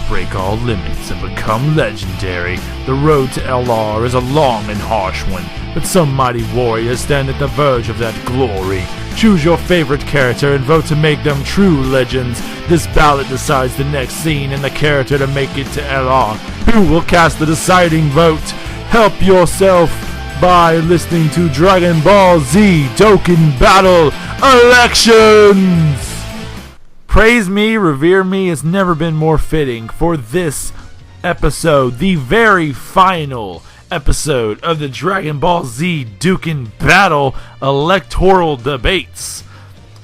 break all limits and become legendary. The road to LR is a long and harsh one, but some mighty warriors stand at the verge of that glory. Choose your favorite character and vote to make them true legends. This ballot decides the next scene and the character to make it to LR. Who will cast the deciding vote? Help yourself by listening to DragonBallZ Dokkan Battle Elections! Praise me, revere me has never been more fitting for this episode, the very final episode of the DragonBallZ Dokkan Battle Electoral Debates.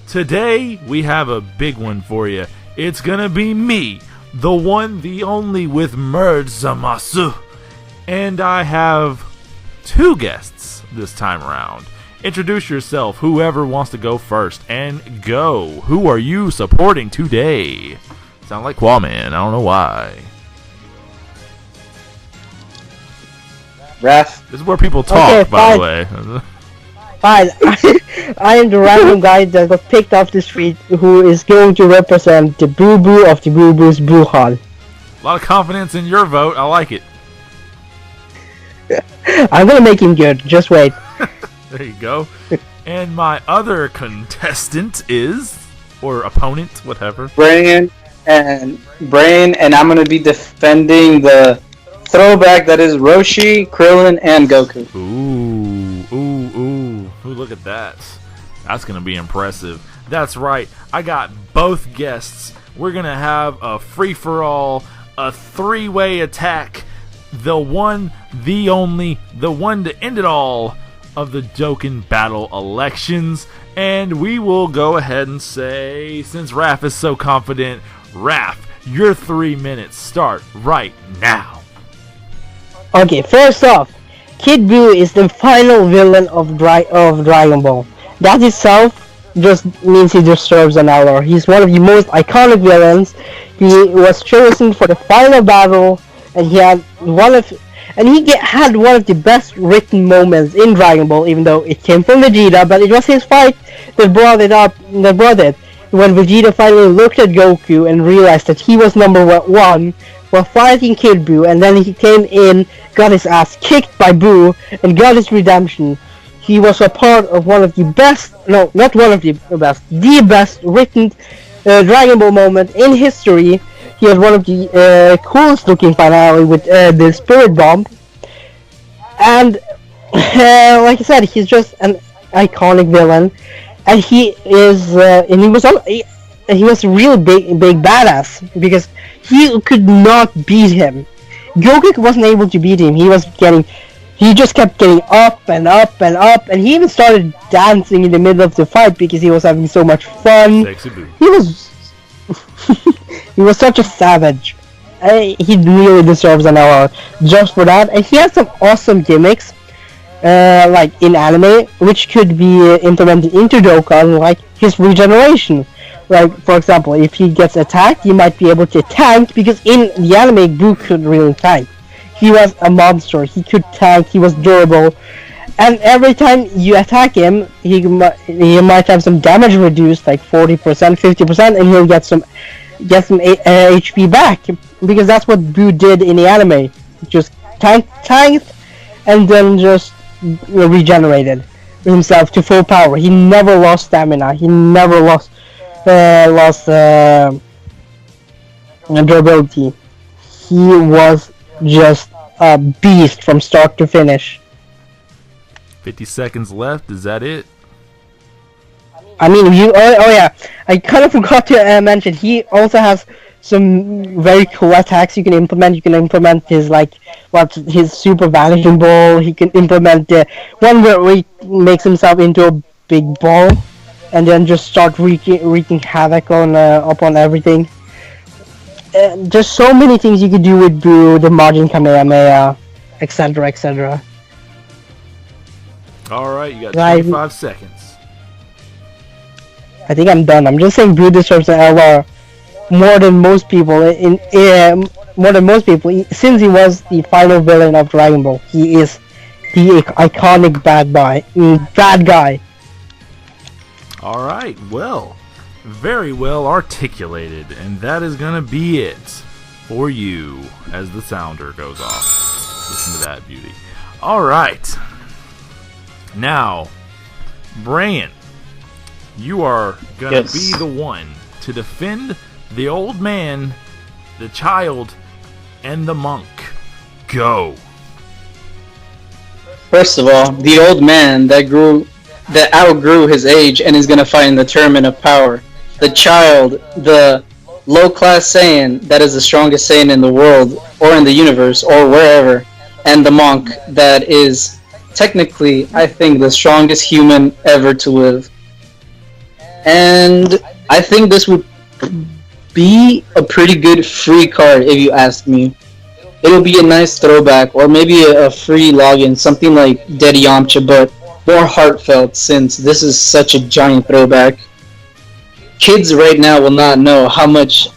Today, we have a big one for you. It's gonna be me, the one, the only with merged Zamasu. And I have two guests this time around. Introduce yourself, whoever wants to go first, and go. Who are you supporting today? Sound like Quaman, I don't know why. Raph. This is where people talk, okay, by the way. Fine. I am the random guy that got picked off the street who is going to represent the boo-boo of the boo-boos Boo-Han. A lot of confidence in your vote, I like it. I'm gonna make him good, just wait. There you go. And my other contestant is, or opponent, whatever. Brain, and I'm gonna be defending the throwback that is Roshi, Krillin, and Goku. Ooh, look at that. That's gonna be impressive. That's right, I got both guests. We're gonna have a free-for-all, a three-way attack. The one, the only, the one to end it all of the Dokkan Battle Elections. And we will go ahead and say, since Raph is so confident, Raph, your 3 minutes start right now. Okay, first off, Kid Buu is the final villain of Dragon Ball. That itself just means he deserves an hour. He's one of the most iconic villains. He was chosen for the final battle, and he had one of the best written moments in Dragon Ball, even though it came from Vegeta, but it was his fight that brought it. When Vegeta finally looked at Goku and realized that he was number one while fighting Kid Buu, and then he came in, got his ass kicked by Buu, and got his redemption. He was a part of one of the best, no, not one of the best, the best written Dragon Ball moment in history. He had one of the coolest looking finale with the Spirit Bomb. And like I said, he's just an iconic villain. And he is, and he was a real big badass, because he could not beat him. Goku wasn't able to beat him. He just kept getting up and up and up, and he even started dancing in the middle of the fight because he was having so much fun. He was such a savage. He really deserves an hour just for that. And he has some awesome gimmicks, like in anime, which could be implemented into Dokkan, like his regeneration. Like, for example, if he gets attacked, he might be able to tank, because in the anime, Buu could really tank. He was a monster, he could tank, he was durable. And every time you attack him, he might have some damage reduced, like 40%, 50%, and he'll get some HP back, because that's what Buu did in the anime. Just tanked, and then just regenerated himself to full power. He never lost stamina. He never lost durability. He was just a beast from start to finish. 50 seconds left, is that it? I mean, oh yeah, I kind of forgot to mention, he also has some very cool attacks you can implement. You can implement his his super vanishing ball. He can implement the one where he makes himself into a big ball, and then just start wreaking havoc on upon everything. There's so many things you could do with Buu, the Majin Kamehameha, etc., etc. Alright, you got 25 seconds. I think I'm done. I'm just saying Buu deserves an LR more than most people. Since he was the final villain of Dragon Ball, he is the iconic bad guy. Alright, well, very well articulated, and that is going to be it for you as the sounder goes off. Listen to that beauty. Alright. Now, Brian, you are going to be the one to defend the old man, the child, and the monk. Go. First of all, the old man that outgrew his age and is going to fight in the tournament of power. The child, the low-class Saiyan that is the strongest Saiyan in the world, or in the universe, or wherever. And the monk that is technically, I think, the strongest human ever to live. And I think this would be a pretty good free card if you ask me. It'll be a nice throwback, or maybe a free login, something like Dead Yamcha, but more heartfelt, since this is such a giant throwback. Kids right now will not know how much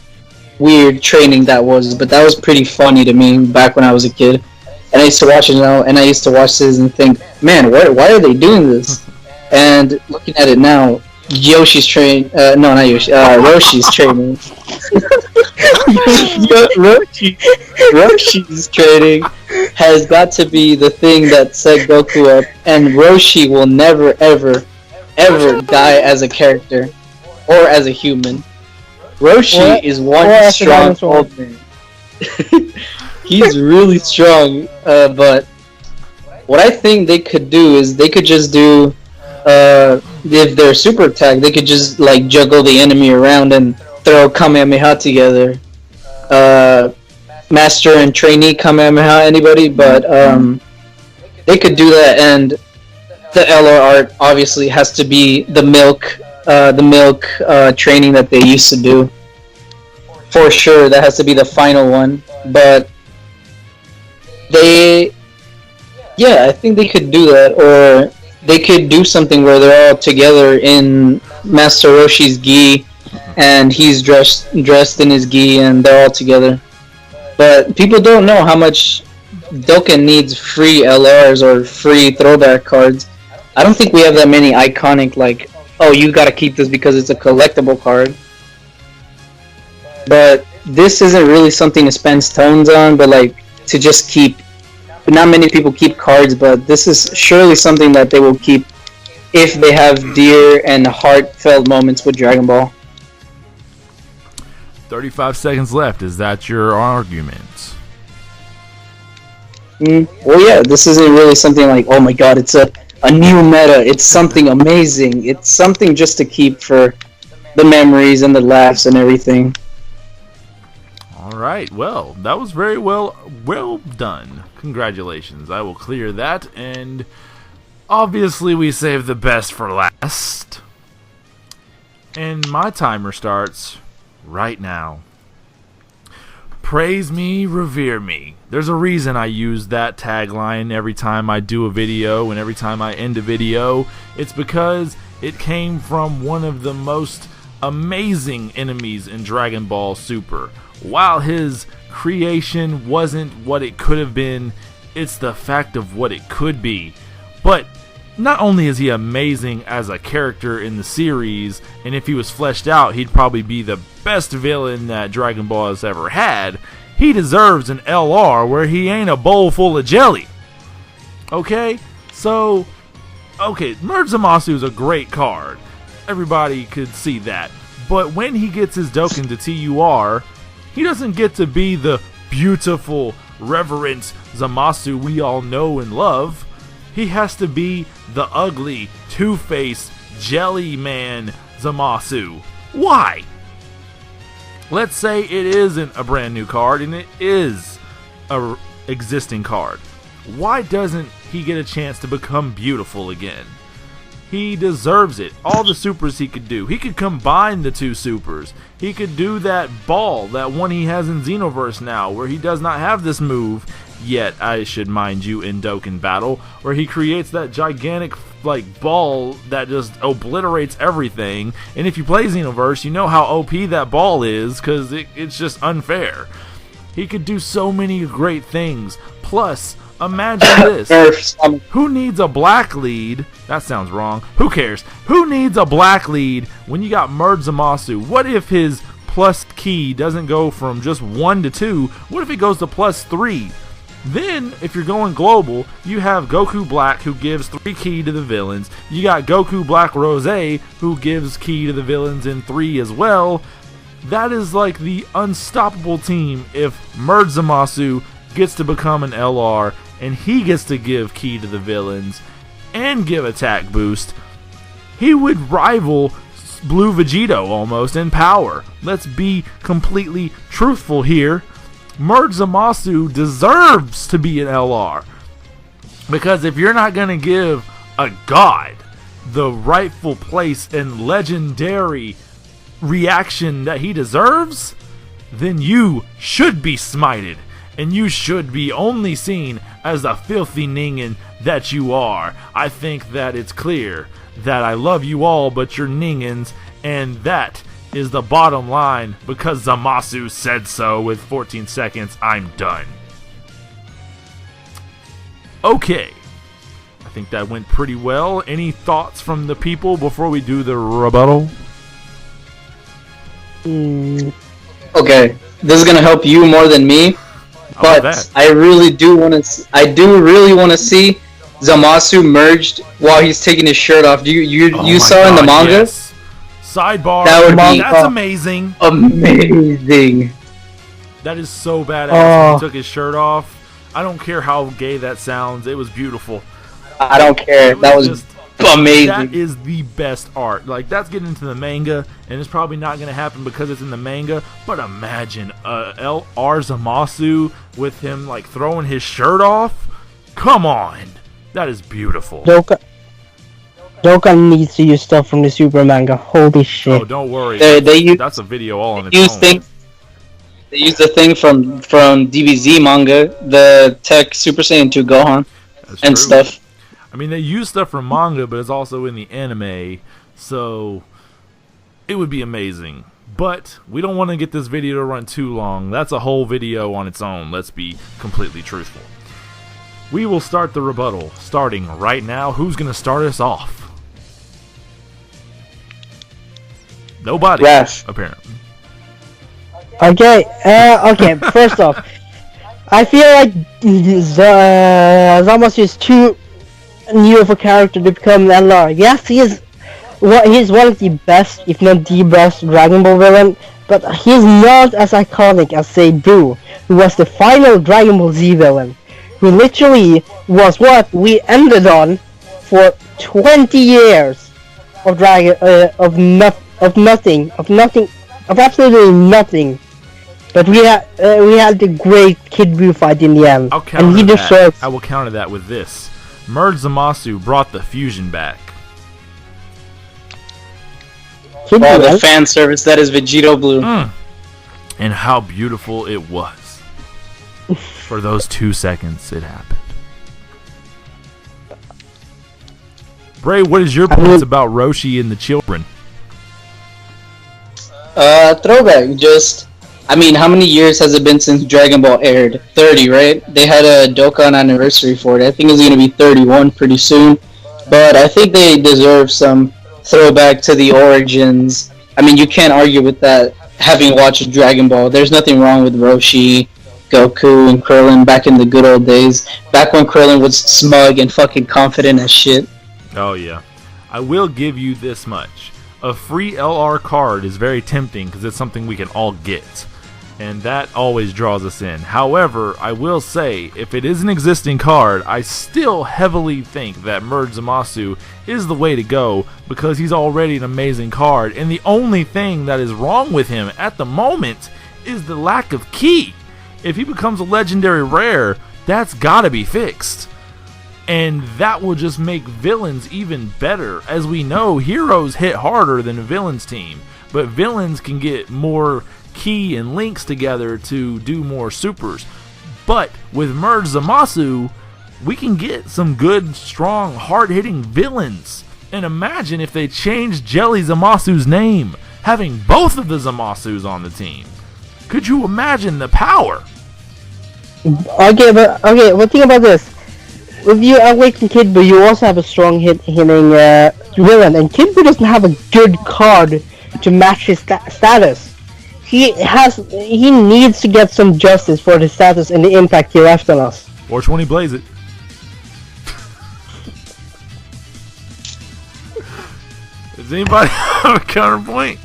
weird training that was, but that was pretty funny to me back when I was a kid. And I used to watch it now, and I used to watch this and think, man, why are they doing this? And looking at it now, Yoshi's training. No, not Yoshi. Roshi's training. Roshi's training has got to be the thing that set Goku up, and Roshi will never, ever, ever die as a character or as a human. Roshi is one strong old man. He's really strong, but what I think they could do is they could just do. If they're super attack, they could just like juggle the enemy around and throw Kamehameha together. Master and trainee Kamehameha, anybody, but they could do that, and the LR art obviously has to be the milk training that they used to do. For sure, that has to be the final one. But I think they could do that, or they could do something where they're all together in Master Roshi's gi, and he's dressed in his gi, and they're all together. But people don't know how much Dokkan needs free LRs or free throwback cards. I don't think we have that many iconic, like, oh, you gotta keep this because it's a collectible card. But this isn't really something to spend stones on, but like, to just keep. Not many people keep cards, but this is surely something that they will keep if they have dear and heartfelt moments with Dragon Ball. 35 seconds left. Is that your argument? Well, yeah, this isn't really something like, oh my god, it's a new meta. It's something amazing. It's something just to keep for the memories and the laughs and everything. Alright, well, that was very well done. Congratulations. I will clear that, and obviously we saved the best for last. And my timer starts right now. Praise me, revere me. There's a reason I use that tagline every time I do a video and every time I end a video. It's because it came from one of the most amazing enemies in Dragon Ball Super. While his creation wasn't what it could have been, it's the fact of what it could be. But not only is he amazing as a character in the series, and if he was fleshed out, he'd probably be the best villain that Dragon Ball has ever had, he deserves an LR where he ain't a bowl full of jelly. Okay? So, Merge Zamasu is a great card. Everybody could see that. But when he gets his Dokkan to TUR, he doesn't get to be the beautiful, reverent Zamasu we all know and love. He has to be the ugly, two-faced, jelly man Zamasu. Why? Let's say it isn't a brand new card and it is a existing card. Why doesn't he get a chance to become beautiful again? He deserves it. All the supers he could do. He could combine the two supers. He could do that ball, that one he has in Xenoverse now, where he does not have this move yet, I should mind you, in Dokkan Battle, where he creates that gigantic ball that just obliterates everything. And if you play Xenoverse, you know how OP that ball is, because it's just unfair. He could do so many great things. Plus, imagine this. Who needs a black lead? That sounds wrong. Who cares? Who needs a black lead when you got Merge Zamasu? What if his plus key doesn't go from just 1 to 2? What if it goes to plus 3? Then, if you're going global, you have Goku Black, who gives 3 key to the villains. You got Goku Black Rose, who gives key to the villains in 3 as well. That is like the unstoppable team if Zamasu gets to become an LR, and he gets to give key to the villains and give attack boost. He would rival Blue Vegito almost in power. Let's be completely truthful here. Zamasu deserves to be an LR, because if you're not going to give a god the rightful place and legendary reaction that he deserves, then you should be smited, and you should be only seen as the filthy Ningen that you are. I think that it's clear that I love you all but your Ningens, and that is the bottom line, because Zamasu said so. With 14 seconds, I'm done. Okay. I think that went pretty well. Any thoughts from the people before we do the rebuttal? Okay, this is gonna help you more than me, but I really do want to. I do really want to see Zamasu merged while he's taking his shirt off. You saw in the manga? Yes. Sidebar. That would be that's amazing. Amazing. That is so badass. When he took his shirt off. I don't care how gay that sounds. It was beautiful. I don't care. That was just amazing. That is the best art. Like, that's getting into the manga, and it's probably not going to happen because it's in the manga. But imagine LR Zamasu with him like throwing his shirt off. Come on, that is beautiful. Dokkan needs to use stuff from the Super manga. Holy shit! Oh, don't worry. That's a video all on its own. They use the thing from DBZ manga, the Tech Super Saiyan 2 Gohan, and stuff. I mean, they use stuff from manga, but it's also in the anime, so it would be amazing. But we don't want to get this video to run too long. That's a whole video on its own. Let's be completely truthful. We will start the rebuttal, starting right now. Who's going to start us off? Nobody, apparently. Okay, first off, I feel like Zamasu is too new of a character to become an LR. Yes, he's one of the best, if not the best, Dragon Ball villain, but he's not as iconic as, say, Boo, who was the final Dragon Ball Z villain, who literally was what we ended on for 20 years of absolutely nothing. But we had the great Kid Buu fight in the end, and he deserves. I will counter that with this: Zamasu brought the fusion back. The fan service that is Vegito Blue. And how beautiful it was. For those 2 seconds, it happened. Bray, what is your points about Roshi and the children? Throwback. I mean, how many years has it been since Dragon Ball aired? 30, right? They had a Dokkan anniversary for it. I think it's going to be 31 pretty soon. But I think they deserve some throwback to the origins. I mean, you can't argue with that, having watched Dragon Ball. There's nothing wrong with Roshi, Goku, and Krillin back in the good old days. Back when Krillin was smug and fucking confident as shit. Oh, yeah. I will give you this much. A free LR card is very tempting because it's something we can all get. And that always draws us in. However, I will say, if it is an existing card, I still heavily think that Zamasu is the way to go because he's already an amazing card. And the only thing that is wrong with him at the moment is the lack of key. If he becomes a legendary rare, that's gotta be fixed. And that will just make villains even better. As we know, heroes hit harder than a villains team, but villains can get more key and links together to do more supers. But with Zamasu, we can get some good, strong, hard-hitting villains. And imagine if they changed Jelly Zamasu's name, having both of the Zamasus on the team. Could you imagine the power? Well, think about this. If you awaken Kid Buu, you also have a strong hitting villain, and Kid Buu doesn't have a good card to match his status. he needs to get some justice for the status and the impact he left on us. Or 20 blaze it. Does anybody have a counterpoint?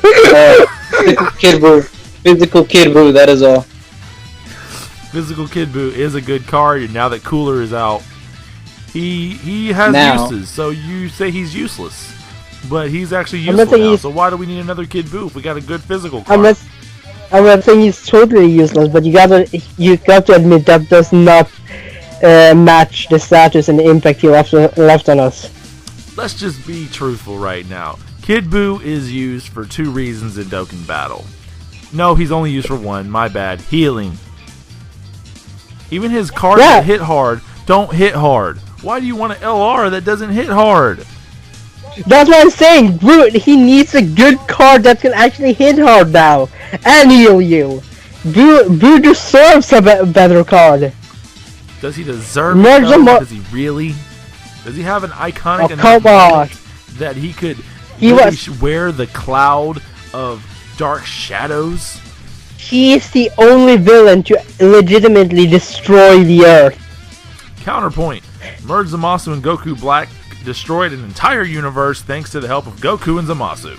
Physical Kid Buu. Physical Kid Buu, that is all. Physical Kid Buu is a good card, and now that Cooler is out, he has uses. So you say he's useless, but he's actually useful now. So why do we need another Kid Buu if we got a good physical card? I'm not saying he's totally useless, but you got to admit that does not match the status and the impact he left on us. Let's just be truthful right now. Kid Buu is used for 2 reasons in Dokkan Battle. No, he's only used for 1. My bad. Healing. Even his cards that hit hard don't hit hard. Why do you want an LR that doesn't hit hard? That's what I'm saying. Buu, he needs a good card that can actually hit hard now and heal you. Buu deserves a better card. Does he deserve it? Does he really? Does he have an iconic enough that he could wear the cloud of dark shadows? He is the only villain to legitimately destroy the Earth. Counterpoint. Merge Zamasu and Goku Black destroyed an entire universe thanks to the help of Goku and Zamasu.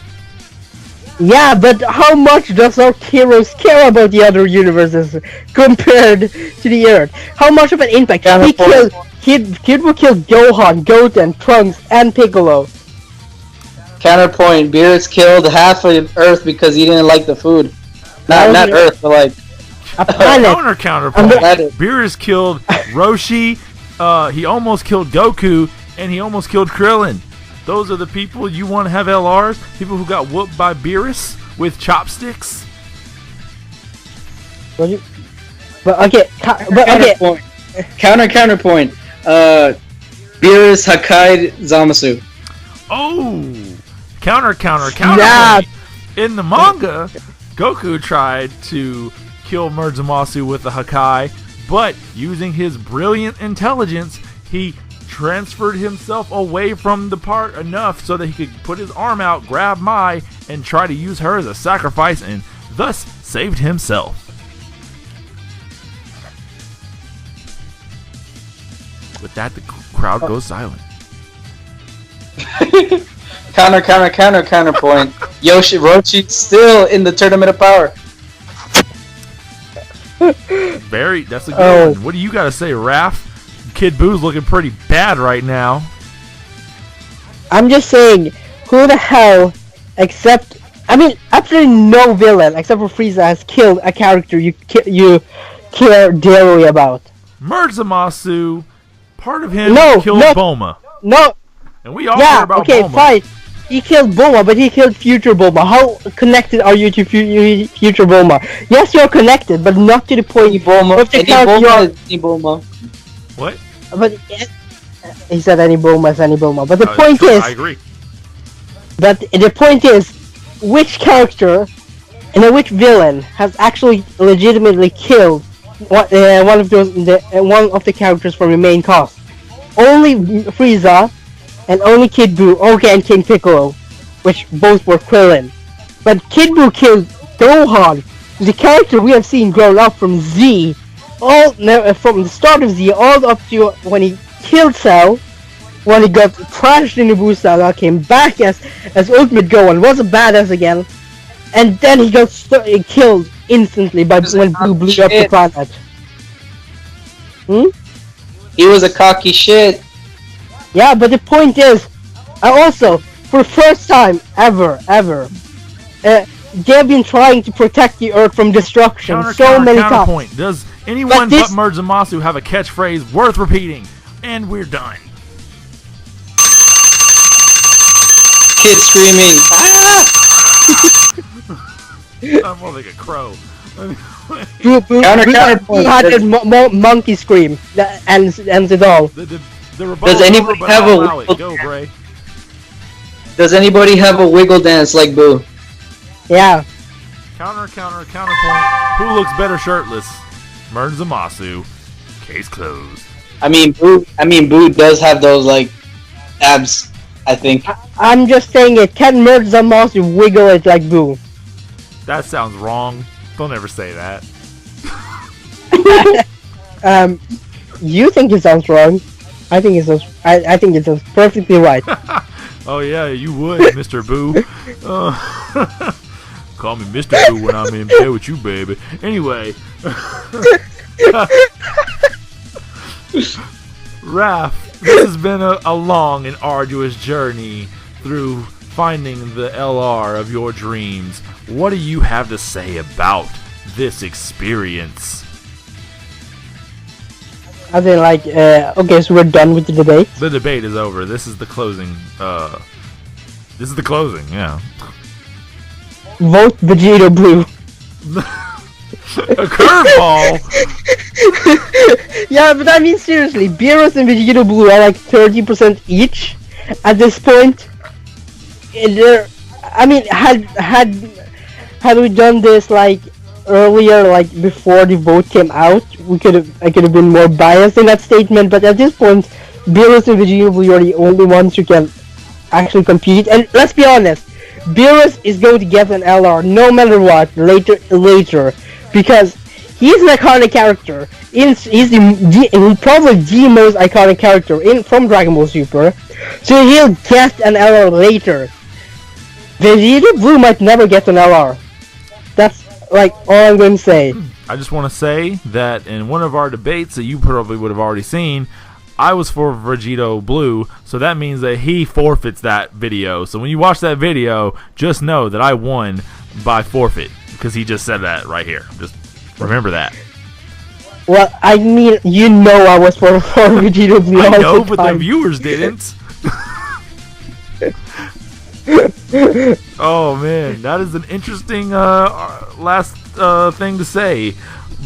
Yeah, but how much does our heroes care about the other universes compared to the Earth? How much of an impact? Kid Buu killed Gohan, Goten, Trunks, and Piccolo. Counterpoint. Beerus killed half of Earth because he didn't like the food. Not Earth, but like a planet. Counterpoint. Beerus killed Roshi. He almost killed Goku, and he almost killed Krillin. Those are the people you want to have LRs? People who got whooped by Beerus with chopsticks? Counterpoint. Counterpoint. Beerus, Hakai, Zamasu. Oh! Counterpoint. In the manga, Goku tried to kill Merge Zamasu with the Hakai, but using his brilliant intelligence, he transferred himself away from the part enough so that he could put his arm out, grab Mai, and try to use her as a sacrifice, and thus saved himself. With that, the crowd goes silent. Counterpoint. Roshi still in the Tournament of Power. That's a good one. What do you got to say, Raph? Kid Buu's looking pretty bad right now. I'm just saying, who the hell, absolutely no villain except for Frieza has killed a character you care dearly about. Merge Zamasu, part of him killed Bulma. No. And we all care about Bulma. Fine. He killed Bulma, but he killed future Bulma. How connected are you to future Bulma? Yes, you're connected, but not to the point of the Bulma. What? But he said any Bulma is any Bulma. But the point is, I agree. But the point is, which character and which villain has actually legitimately killed one of the characters from the main cast? Only Frieza, and only Kid Buu, and King Piccolo, which both were Krillin. But Kid Buu killed Gohan, the character we have seen grow up from Z, from the start of Z all up to when he killed Cell, when he got trashed in the Buu Saga, came back as Ultimate Gohan, was a badass again, and then he got killed instantly when Buu blew up the planet. He was a cocky shit. Yeah, but the point is, also, for the first time ever, they've been trying to protect the Earth from destruction many times. Does anyone but Merge Zamasu have a catchphrase worth repeating? And we're done. Kid screaming. I'm more like a crow. Buu had a monkey scream that ends it all. Does anybody have a Does anybody have a wiggle dance like Buu? Yeah. Counterpoint. Who looks better shirtless? Merge Zamasu. Case closed. Buu does have those like abs, I think. I'm just saying it. Can merge Zamasu wiggle it like Boo? That sounds wrong. Don't ever say that. You think it sounds wrong. I think it sounds. I think it sounds perfectly right. Oh yeah, you would, Mr. Boo. Call me Mr. Boo when I'm in bed with you, baby. Anyway. Raph, this has been a long and arduous journey through finding the LR of your dreams. What do you have to say about this experience? I think okay, so we're done with the debate. The debate is over. This is the closing. This is the closing. Yeah. Vote Vegeta Blue. A curveball. Yeah, but I mean seriously, Beerus and Vegeta Blue are like 30% each at this point. I mean, had we done this like earlier, like before the vote came out, I could have been more biased in that statement. But at this point, Beerus and Vegeta Blue are the only ones who can actually compete. And let's be honest, Beerus is going to get an LR no matter what later, because he's an iconic character. He's probably the most iconic character from Dragon Ball Super, so he'll get an LR later. Vegeta Blue might never get an LR. That's like all I'm going to say. I just want to say that in one of our debates that you probably would have already seen, I was for Vegeta Blue, so that means that he forfeits that video. So when you watch that video, just know that I won by forfeit, because he just said that right here. Just remember that. Well, I mean, you know I was for Vegeta Blue. I know, but the viewers didn't. Oh man, that is an interesting last thing to say.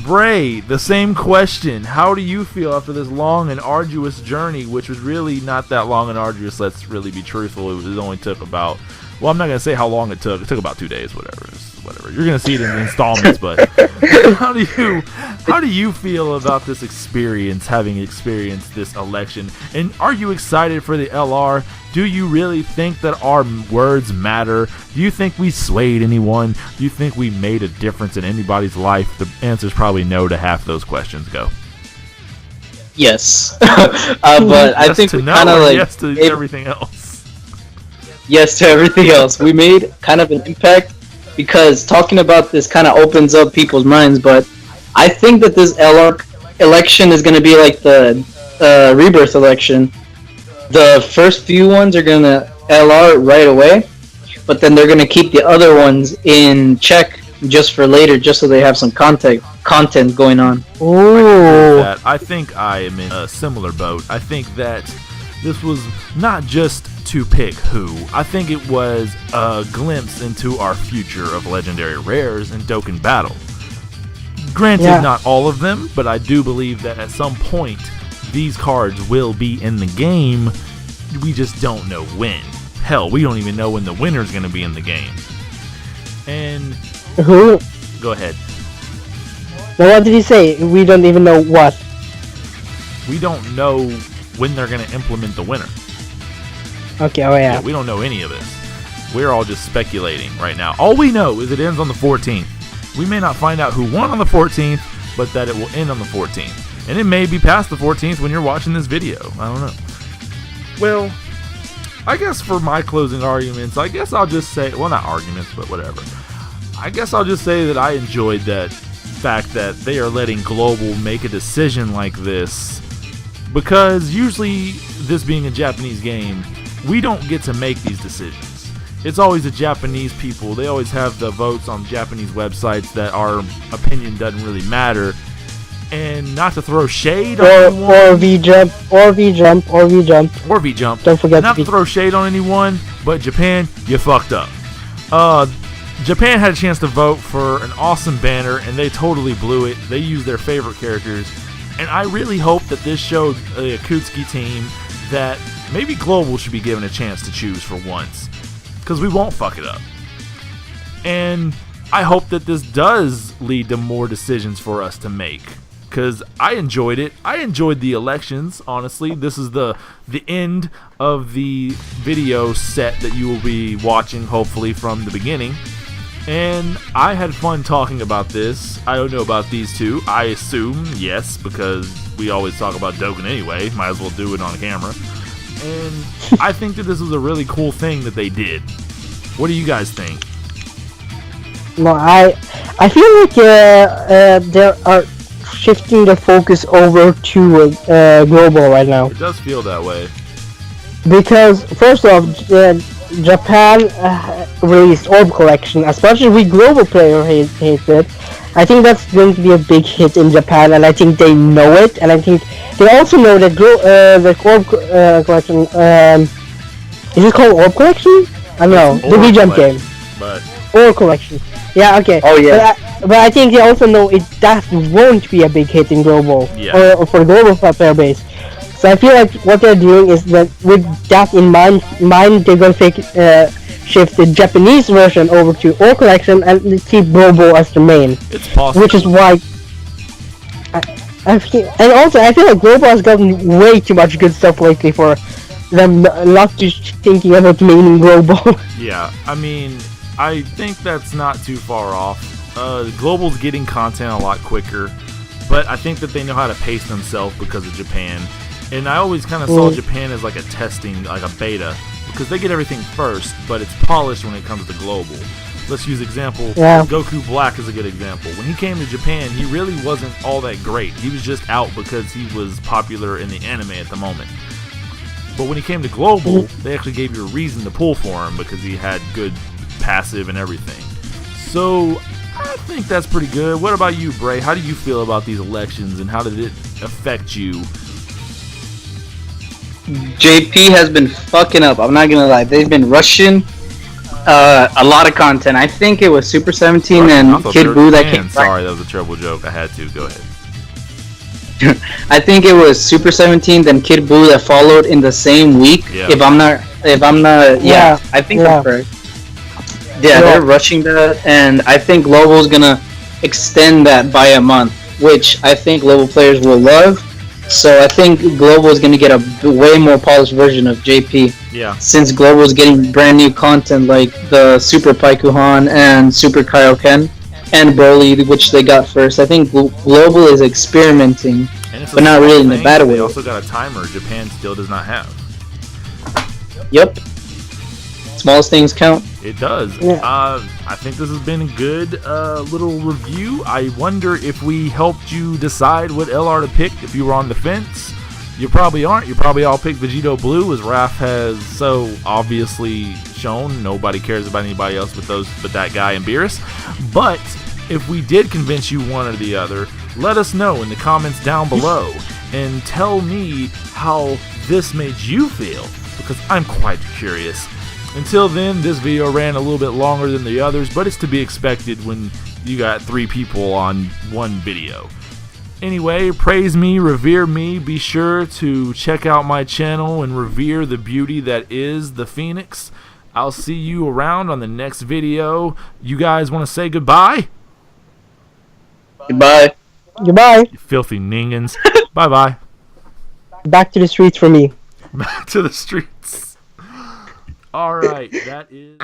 Bray, the same question. How do you feel after this long and arduous journey, which was really not that long and arduous, let's really be truthful. It only took about, well, I'm not going to say how long it took. It took about 2 days, whatever. You're going to see it in installments, but how do you feel about this experience, having experienced this election? And are you excited for the LR? Do you really think that our words matter? Do you think we swayed anyone? Do you think we made a difference in anybody's life? The answer is probably no to half those questions. Go. Yes. But I think we kind of like yes to everything else. Yes to everything else. We made kind of an impact, because talking about this kind of opens up people's minds. But I think that this LR election is going to be like the Rebirth election. The first few ones are going to LR right away, but then they're going to keep the other ones in check just for later, just so they have some content going on. Ooh. I think I am in a similar boat. I think that this was not just to pick who. I think it was a glimpse into our future of legendary rares and Dokkan Battle. Granted, not all of them, but I do believe that at some point these cards will be in the game. We just don't know when. Hell, we don't even know when the winner's going to be in the game. And who? Go ahead. Now, what did he say? We don't even know what. We don't know when they're going to implement the winner. Okay, oh yeah. We don't know any of this. We're all just speculating right now. All we know is it ends on the 14th. We may not find out who won on the 14th, but that it will end on the 14th. And it may be past the 14th when you're watching this video. I don't know. Well, I guess for my closing arguments, I guess I'll just say, well, not arguments, but whatever. I guess I'll just say that I enjoyed that fact that they are letting Global make a decision like this, because usually, this being a Japanese game, we don't get to make these decisions. It's always the Japanese people. They always have the votes on Japanese websites that our opinion doesn't really matter. And not to throw shade on anyone. Or V-Jump. Don't forget not to throw shade on anyone, but Japan, you fucked up. Japan had a chance to vote for an awesome banner, and they totally blew it. They used their favorite characters. And I really hope that this showed the Akutsuki team that maybe Global should be given a chance to choose for once, because we won't fuck it up. And I hope that this does lead to more decisions for us to make. because I enjoyed it. I enjoyed the elections, honestly. This is the end of the video set that you will be watching, hopefully, from the beginning. And I had fun talking about this. I don't know about these two. I assume yes, because we always talk about Dokkan anyway. Might as well do it on camera. And I think that this was a really cool thing that they did. What do you guys think? No, I feel like they are shifting the focus over to global right now. It does feel that way. Because first off, Japan released Orb Collection. As much as we global player hate it, I think that's going to be a big hit in Japan, and I think they know it. And I think they also know that the Orb Collection. Is it called Orb Collection? I don't know. The V-Jump game. But Orb Collection. Yeah. Okay. Oh yeah. But I think they also know that won't be a big hit in global, or for global player base. So I feel like what they're doing is that with that in mind they're going to shift the Japanese version over to All Collection and keep global as the main. It's possible. Which is why I feel like global has gotten way too much good stuff lately for them not just thinking about maining global. Yeah, I mean, I think that's not too far off. Global's getting content a lot quicker, but I think that they know how to pace themselves because of Japan. And I always kind of saw Japan as like a testing, like a beta, because they get everything first, but it's polished when it comes to global. Let's use example, Goku Black is a good example. When he came to Japan, he really wasn't all that great. He was just out because he was popular in the anime at the moment. But when he came to global, they actually gave you a reason to pull for him because he had good passive and everything. So I think that's pretty good. What about you, Bray? How do you feel about these elections and how did it affect you? JP has been fucking up. I'm not gonna lie. They've been rushing a lot of content. I think it was Super 17 and Kid Buu that came. Sorry, that was a terrible joke. I had to. Go ahead. I think it was Super 17 then Kid Buu that followed in the same week. Yeah. If I'm not, I think that's correct. Yeah, they're rushing that, and I think Global's gonna extend that by a month, which I think global players will love. So I think Global is going to get a way more polished version of JP. Yeah. Since Global is getting brand new content like the Super Paikuhan and Super Kaioken and Broly, which they got first. I think Global is experimenting, but not really in a bad way. They also got a timer Japan still does not have. Yep. Smallest things count. It does. Yeah. I think this has been a good little review. I wonder if we helped you decide what LR to pick if you were on the fence. You probably aren't. You probably all picked Vegito Blue, as Raph has so obviously shown. Nobody cares about anybody else but that guy and Beerus. But if we did convince you one or the other, let us know in the comments down below and tell me how this made you feel, because I'm quite curious. Until then, this video ran a little bit longer than the others, but it's to be expected when you got 3 people on one video. Anyway, praise me, revere me. Be sure to check out my channel and revere the beauty that is the Phoenix. I'll see you around on the next video. You guys want to say goodbye? Goodbye. Goodbye. You filthy ningans. Bye-bye. Back to the streets for me. Back to the streets. All right, that is...